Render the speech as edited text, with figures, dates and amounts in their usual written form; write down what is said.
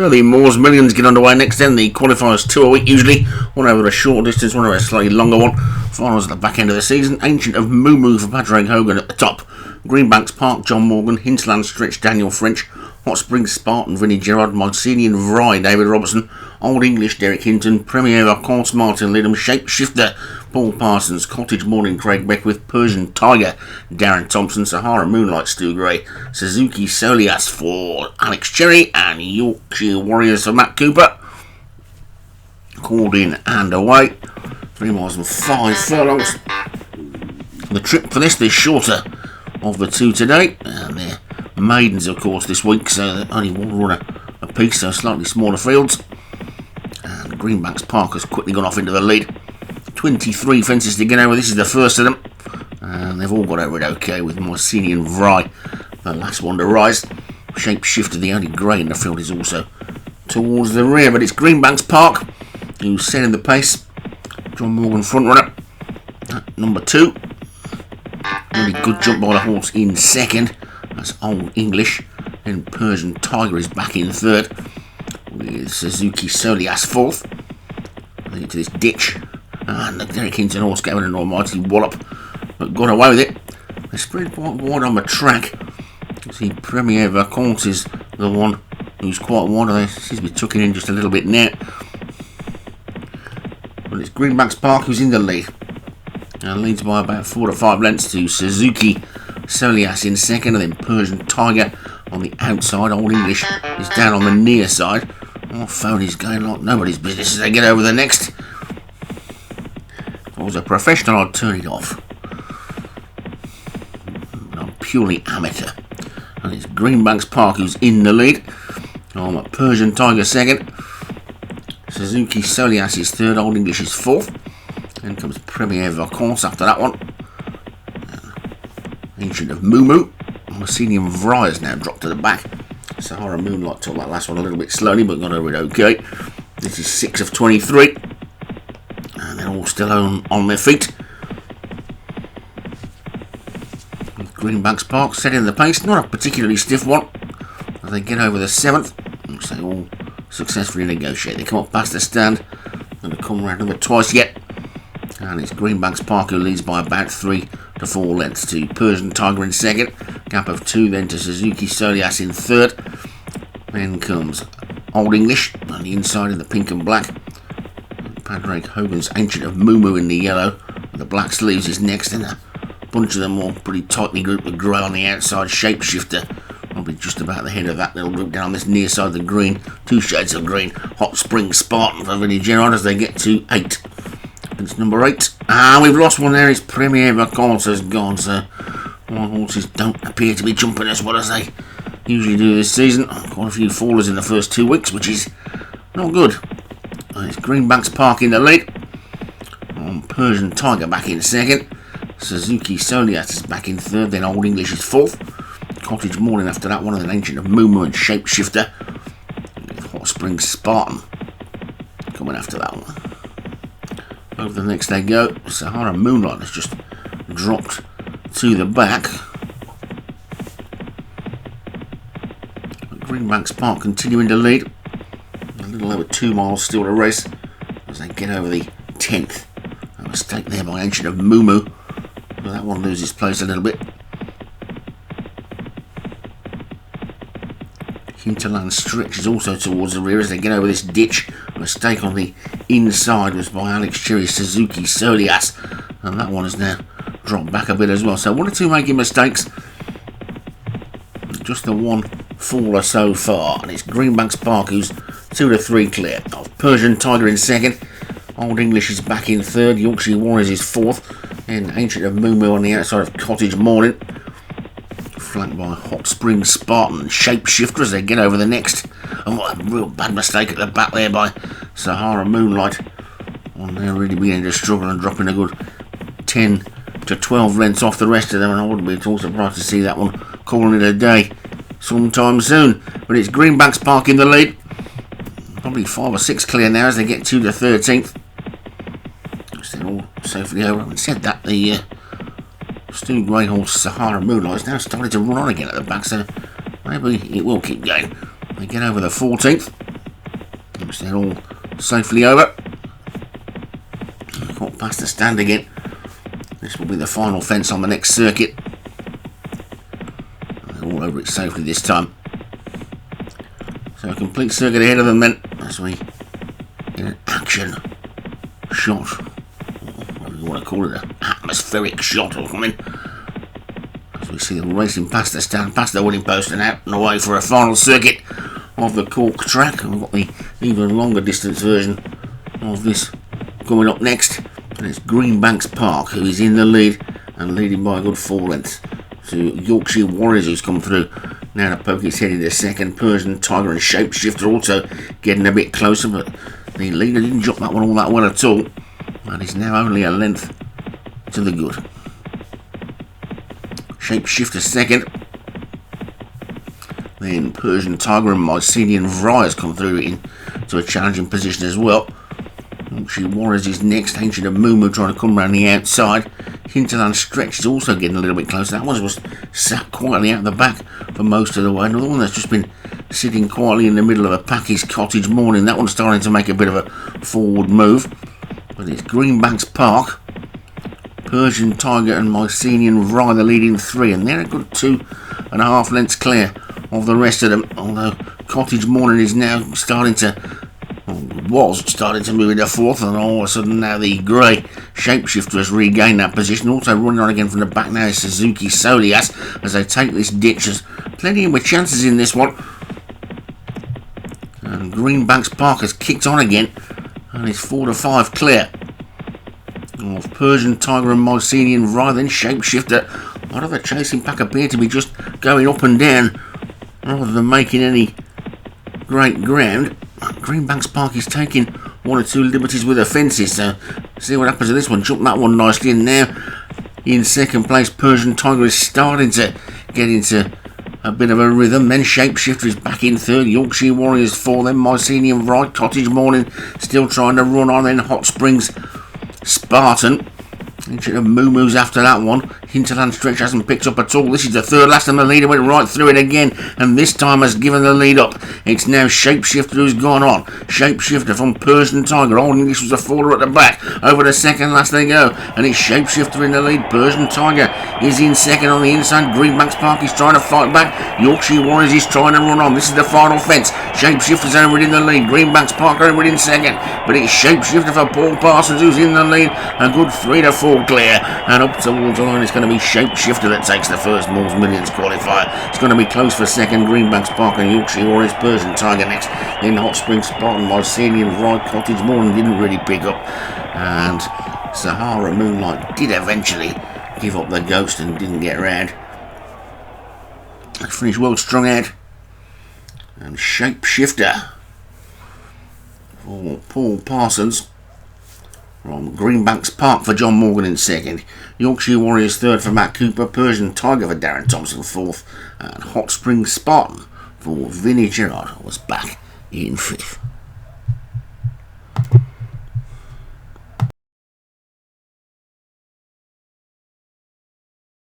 So the Moors Millions get underway next then. The qualifiers 2 a week usually. One over a short distance, one over a slightly longer one. Finals at the back end of the season. Ancient of Moo for Patrick Hogan at the top. Greenbanks Park, John Morgan. Hinterland Stretch, Daniel French. Hot Springs Spartan, Vinnie Gerard. Mycenian Vry, David Robertson. Old English, Derek Hinton. Premier Vacances, Martin Lidham. Shapeshifter, Paul Parsons. Cottage Morning, Craig Beckwith. Persian Tiger, Darren Thompson. Sahara Moonlight, Stu Gray. Suzuki Solias for Alex Cherry. And Yorkshire Warriors for Matt Cooper. Called in and away. 3 miles and 5 furlongs. The trip for this, the shorter of the two today. And they're maidens, of course, this week, so only one runner a piece, so slightly smaller fields. And Greenbanks Park has quickly gone off into the lead. 23 fences to get over. This is the first of them, and they've all got over it okay, with Mycenian Vry, the last one to rise. Shapeshifter, the only grey in the field, is also towards the rear, but it's Greenbanks Park who's setting the pace. John Morgan front runner at number 2. Really good jump by the horse in second. That's Old English. Then Persian Tiger is back in third, with Suzuki Solias fourth. They get to this ditch, and the Derek Hinton horse gave it an almighty wallop, but got away with it. They spread quite wide on the track. You see Premier Vacances is the one who's quite wide. They seems to be tucking in just a little bit now. But it's Greenbanks Park who's in the lead, and leads by about 4 to 5 lengths to Suzuki Solias in second, and then Persian Tiger on the outside. Old English is down on the near side. Oh, phone is going like nobody's business as they get over the next. If I was a professional, I'd turn it off. I'm purely amateur. And it's Greenbanks Park who's in the lead. Persian Tiger second. Suzuki Solias is third. Old English is fourth. Then comes Premier Vacances after that one. Ancient of Moo. Mycenian Vry has now dropped to the back. Sahara Moonlight took that last one a little bit slowly, but got over it okay. This is 6 of 23. And they're all still on their feet. With Greenbanks Park setting the pace. Not a particularly stiff one as they get over the 7th, which they all successfully negotiate. They come up past the stand and they come around another twice yet. And it's Greenbanks Park who leads by about 3 to 4 lengths to Persian Tiger in second. Gap of 2 then to Suzuki Solias in third. Then comes Old English on the inside in the pink and black. Padraig Hogan's Ancient of Moo in the yellow with the black sleeves is next. And a bunch of them all pretty tightly grouped with grey on the outside. Shapeshifter probably just about the head of that little group down this near side of the green. 2 shades of green. Hot Springs Spartan for Vinnie Gerard as they get to 8. It's number 8. We've lost one there. It's Premier Vacances has gone, so my horses don't appear to be jumping as well as they usually do this season. Quite a few fallers in the first 2 weeks, which is not good. It's Greenbanks Park in the lead. Persian Tiger back in second. Suzuki Solias is back in third. Then Old English is fourth. Cottage Morning after that one, and then Ancient of Moo and Shapeshifter. Hot Springs Spartan coming after that one. Over the next they go. Sahara Moonlight has just dropped to the back. Greenbanks Park continuing to lead. A little over 2 miles still to race as they get over the 10th. A mistake there by Ancient of Moo. But that one loses place a little bit. Hinterland Stretch is also towards the rear as they get over this ditch. A mistake on the inside was by Alex Cherry's Suzuki Solias, and that one has now dropped back a bit as well. So 1 or 2 making mistakes. Just the one faller so far, and it's Greenbanks Park who's 2 to 3 clear of Persian Tiger in second. Old English is back in third. Yorkshire Warriors is fourth, and Ancient of Moo on the outside of Cottage Morning, flanked by Hot Springs Spartan and Shapeshifter as they get over the next. And what a real bad mistake at the back there by Sahara Moonlight. And they're really beginning to struggle and dropping a good 10 to 12 lengths off the rest of them, and I wouldn't be at all surprised to see that one calling it a day sometime soon. But it's Greenbanks Park in the lead. Probably 5 or 6 clear now as they get to the 13th. They're all safely over. Having said that, the Stu Grey horse Sahara Moonlight is now starting to run on again at the back, so maybe it will keep going. They get over the 14th. Looks they're all safely over. Got past the stand again. This will be the final fence on the next circuit. They're all over it safely this time. So a complete circuit ahead of them then, as we get an action shot, or whatever you want to call it, an atmospheric shot or something. As we see them racing past the stand, past the winning post and out and away for a final circuit of the Cork track. And we've got the even longer distance version of this coming up next. And it's Greenbanks Park who is in the lead and leading by a good 4 lengths to Yorkshire Warriors, who's come through. Now to poke its head into second. Persian Tiger and Shapeshifter also getting a bit closer, but the leader didn't drop that one all that well at all. And is now only a length to the good. Shapeshifter second. Then Persian Tiger and Mycenian Vryers come through into a challenging position as well. Yorkshire Warriors is next. Ancient of Moo trying to come around the outside. Hinterland Stretch is also getting a little bit closer. That one was sat quietly out the back for most of the way. Another one that's just been sitting quietly in the middle of a pack is Cottage Morning. That one's starting to make a bit of a forward move. But it's Greenbanks Park, Persian Tiger and Mycenian Vry, the leading 3. And they're a good 2.5 lengths clear of the rest of them. Although Cottage Morning is now starting to move into 4th, and all of a sudden now the grey Shapeshifter has regained that position. Also running on again from the back now is Suzuki Solias as they take this ditch. There's plenty of chances in this one. And Greenbanks Park has kicked on again and is 4 to 5 clear of Persian Tiger and Mycenian Vry. Then Shapeshifter. A lot of the chasing pack appear to be just going up and down rather than making any great ground. Greenbanks Park is taking 1 or 2 liberties with the fences, so see what happens to this one. Jumped that one nicely, and now in second place Persian Tiger is starting to get into a bit of a rhythm. Then Shapeshifter is back in 3rd, Yorkshire Warriors 4, then Mycenian Vry, Cottage Morning still trying to run on, then Hot Springs Spartan. Ancient of Moo after that one. Hinterland Stretch hasn't picked up at all. This is the 3rd last, and the leader went right through it again, and this time has given the lead up. It's now Shapeshifter who's gone on. Shapeshifter from Persian Tiger. Holding this was a faller at the back. Over the second last they go, and it's Shapeshifter in the lead. Persian Tiger is in second on the inside. Greenbanks Park is trying to fight back. Yorkshire Warriors is trying to run on. This is the final fence. Shapeshifter's over it in the lead. Greenbanks Park over it in second, but it's Shapeshifter for Paul Parsons who's in the lead. A good 3 to 4 clear, and up towards the line it's going to be Shapeshifter that takes the first Moores Millions qualifier. It's going to be close for second. Greenbanks Park and Yorkshire Warriors. Persian Tiger next, then Hot Springs Spartan, Mycenian Vry, Cottage Morning didn't really pick up, and Sahara Moonlight did eventually give up the ghost and didn't get round. They finished well strung out, and Shapeshifter for Paul Parsons from Greenbanks Park for John Morgan in second. Yorkshire Warriors 3rd for Matt Cooper. Persian Tiger for Darren Thompson 4th. And Hot Springs Spartan for Vinnie Gerard was back in 5th.